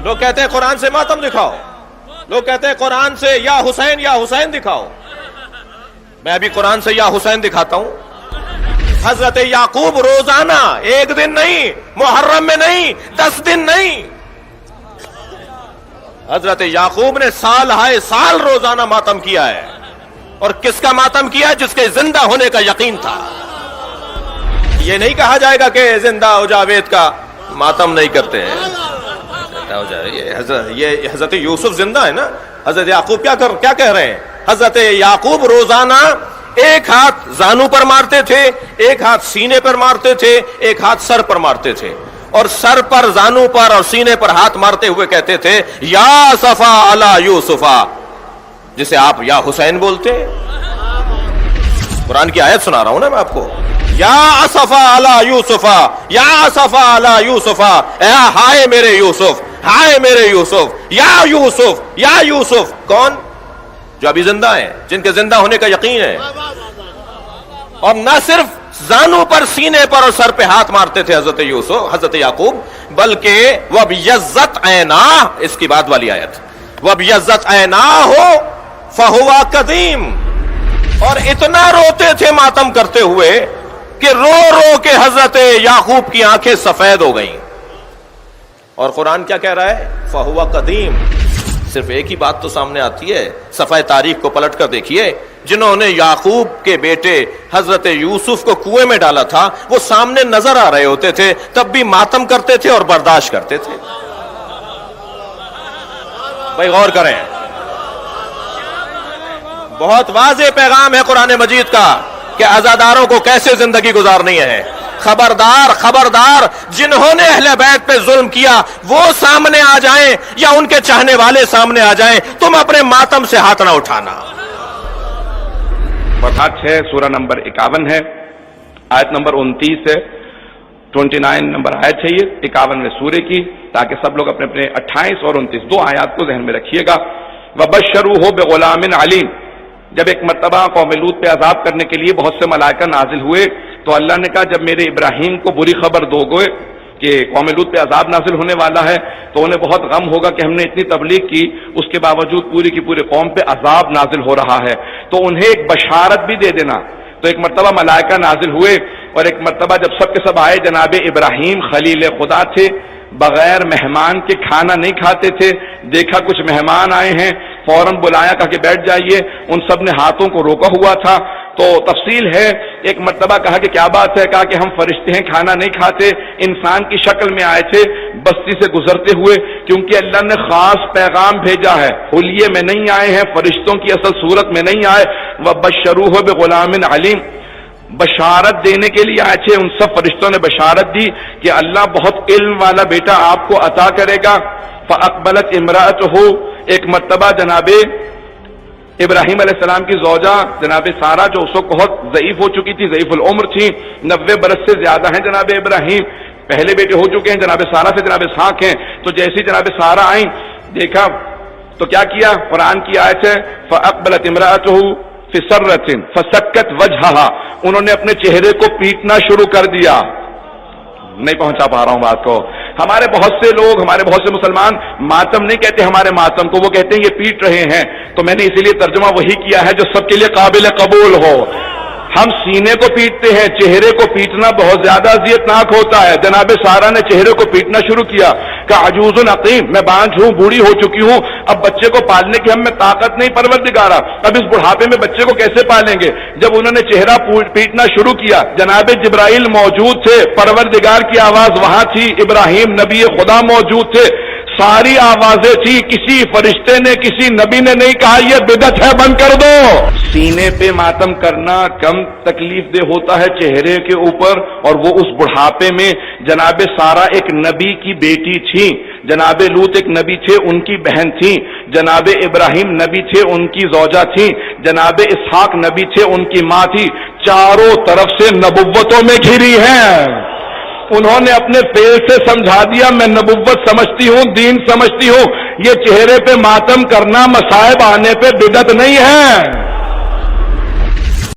لوگ کہتے ہیں قرآن سے ماتم دکھاؤ، لوگ کہتے ہیں قرآن سے یا حسین دکھاؤ. میں ابھی قرآن سے یا حسین دکھاتا ہوں. حضرت یعقوب روزانہ، ایک دن نہیں، محرم میں نہیں، 10 دن نہیں، حضرت یعقوب نے سال ہائے سال روزانہ ماتم کیا ہے. اور کس کا ماتم کیا ہے؟ جس کے زندہ ہونے کا یقین تھا. یہ نہیں کہا جائے گا کہ زندہ ہو جاوید کا ماتم نہیں کرتے ہیں. یہ حضرت یوسف زندہ ہے نا. حضرت یعقوب کیا کہہ رہے ہیں؟ حضرت یعقوب روزانہ ایک ہاتھ زانو پر مارتے تھے، ایک ہاتھ سینے پر مارتے تھے، ایک ہاتھ سر پر مارتے تھے، اور سر پر، زانو پر اور سینے پر ہاتھ مارتے ہوئے کہتے تھے یا اسفا علی یوسفا، جسے آپ یا حسین بولتے ہیں. قرآن کی آیت سنا رہا ہوں نا میں آپ کو. یا اسفا علی یوسفا، یا اسفا علی یوسفا، اے ہائے میرے یوسف، ہائے میرے یوسف، یا یوسف، یا یوسف. کون؟ جو ابھی زندہ ہیں، جن کے زندہ ہونے کا یقین ہے. اور نہ صرف زانو پر، سینے پر اور سر پہ ہاتھ مارتے تھے حضرت یعقوب، بلکہ وَبْيَضَّتْ عَيْنَاهُ، اس کی بعد والی آیت، وَبْيَضَّتْ عَيْنَاهُ فَهُوَ قَدِيمٌ. اور اتنا روتے تھے ماتم کرتے ہوئے کہ رو رو کے حضرت یعقوب کی آنکھیں سفید ہو گئیں. اور قرآن کیا کہہ رہا ہے؟ فَهُوَ قَدِيمٌ. صرف ایک ہی بات تو سامنے آتی ہے. صفحہ تاریخ کو پلٹ کر دیکھیے. جنہوں نے یعقوب کے بیٹے حضرت یوسف کو کنویں میں ڈالا تھا، وہ سامنے نظر آ رہے ہوتے تھے، تب بھی ماتم کرتے تھے اور برداشت کرتے تھے. بھائی غور کریں، بہت واضح پیغام ہے قرآن مجید کا کہ عزاداروں کو کیسے زندگی گزارنی ہے. خبردار خبردار، جنہوں نے اہل بیت پہ ظلم کیا وہ سامنے آ جائیں یا ان کے چاہنے والے سامنے آ جائیں، تم اپنے ماتم سے ہاتھ نہ اٹھانا. فتح 6 سورہ نمبر 51 ہے، آیت نمبر 29 ہے، 29 نمبر آیت ہے یہ 51ویں سورے کی، تاکہ سب لوگ اپنے اپنے 28 اور 29 دو آیات کو ذہن میں رکھیے گا. وَبَشَّرُوهُ بِغُلَامٍ عَلِيمٍ. جب ایک مرتبہ قوم لوط پہ عذاب کرنے کے لیے بہت سے ملائکہ نازل ہوئے تو اللہ نے کہا جب میرے ابراہیم کو بری خبر دو گے کہ قوم لوط پہ عذاب نازل ہونے والا ہے تو انہیں بہت غم ہوگا کہ ہم نے اتنی تبلیغ کی، اس کے باوجود پوری کی پوری قوم پہ عذاب نازل ہو رہا ہے، تو انہیں ایک بشارت بھی دے دینا. تو ایک مرتبہ ملائکہ نازل ہوئے، اور ایک مرتبہ جب سب کے سب آئے، جناب ابراہیم خلیل خدا تھے، بغیر مہمان کے کھانا نہیں کھاتے تھے. دیکھا کچھ مہمان آئے ہیں، فوراً بلایا، کہا کہ بیٹھ جائیے. ان سب نے ہاتھوں کو روکا ہوا تھا. تو تفصیل ہے، ایک مرتبہ کہا کہ کیا بات ہے، کہا کہ ہم فرشتے ہیں، کھانا نہیں کھاتے، انسان کی شکل میں آئے تھے بستی سے گزرتے ہوئے، کیونکہ اللہ نے خاص پیغام بھیجا ہے، حلیے میں نہیں آئے ہیں، فرشتوں کی اصل صورت میں نہیں آئے. وَبَشَّرُوهُ بِغُلَامٍ عَلِيمٍ. بشارت دینے کے لیے آئے تھے. ان سب فرشتوں نے بشارت دی کہ اللہ بہت علم والا بیٹا آپ کو عطا کرے گا. فَأَقْبَلَتْ امْرَأَتُهُ. ایک مرتبہ جناب ابراہیم علیہ السلام کی زوجہ جناب سارہ، جو اس وقت بہت ضعیف ہو چکی تھی، ضعیف العمر تھی، 90 برس سے زیادہ ہیں جناب ابراہیم، پہلے بیٹے ہو چکے ہیں جناب سارہ سے، جناب اسحاق ہیں. تو جیسی جناب سارہ آئیں، دیکھا تو کیا کیا؟ قرآن کی آیت ہے فَأَقْبَلَتْ امْرَأَتُهُ فِي سَرَّةٍ فَسَكَّتْ وَجْهَهَا. انہوں نے اپنے چہرے کو پیٹنا شروع کر دیا. نہیں پہنچا پا رہا ہوں بات کو. ہمارے بہت سے لوگ، ہمارے بہت سے مسلمان ماتم نہیں کہتے ہمارے ماتم کو، وہ کہتے ہیں یہ پیٹ رہے ہیں. تو میں نے اسی لیے ترجمہ وہی کیا ہے جو سب کے لیے قابل قبول ہو. ہم سینے کو پیٹتے ہیں، چہرے کو پیٹنا بہت زیادہ اذیت ناک ہوتا ہے. جناب سارہ نے چہرے کو پیٹنا شروع کیا کہ عجوز عقیم، میں بانجھ ہوں، بوڑھی ہو چکی ہوں، اب بچے کو پالنے کی ہم میں طاقت نہیں پروردگارا، اب اس بڑھاپے میں بچے کو کیسے پالیں گے. جب انہوں نے چہرہ پیٹنا شروع کیا، جناب جبرائیل موجود تھے، پروردگار کی آواز وہاں تھی، ابراہیم نبی خدا موجود تھے، ساری آوازیں تھی، کسی فرشتے نے، کسی نبی نے نہیں کہا یہ بدعت ہے بند کر دو. سینے پہ ماتم کرنا کم تکلیف دہ ہوتا ہے چہرے کے اوپر، اور وہ اس بڑھاپے میں. جناب سارہ ایک نبی کی بیٹی تھی، جناب لوط ایک نبی تھے، ان کی بہن تھی، جناب ابراہیم نبی تھے، ان کی زوجہ تھی، جناب اسحاق نبی تھے، ان کی ماں تھی. چاروں طرف سے نبوتوں میں گھری ہیں. انہوں نے اپنے فعل سے سمجھا دیا میں نبوت سمجھتی ہوں، دین سمجھتی ہوں. یہ چہرے پہ ماتم کرنا مصائب آنے پہ بدعت نہیں ہے.